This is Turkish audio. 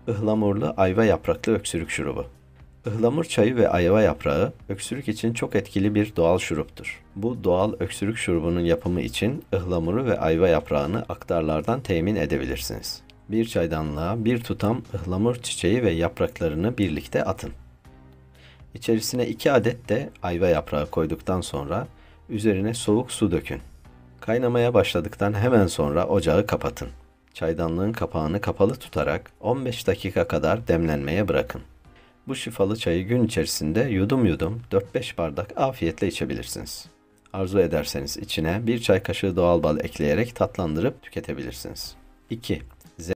Ihlamurlu ayva yapraklı öksürük şurubu. Ihlamur çayı ve ayva yaprağı öksürük için çok etkili bir doğal şuruptur. Bu doğal öksürük şurubunun yapımı için ıhlamuru ve ayva yaprağını aktarlardan temin edebilirsiniz. Bir çaydanlığa bir tutam ıhlamur çiçeği ve yapraklarını birlikte atın. İçerisine 2 adet de ayva yaprağı koyduktan sonra üzerine soğuk su dökün. Kaynamaya başladıktan hemen sonra ocağı kapatın. Çaydanlığın kapağını kapalı tutarak 15 dakika kadar demlenmeye bırakın. Bu şifalı çayı gün içerisinde yudum yudum 4-5 bardak afiyetle içebilirsiniz. Arzu ederseniz içine bir çay kaşığı doğal bal ekleyerek tatlandırıp tüketebilirsiniz. 2.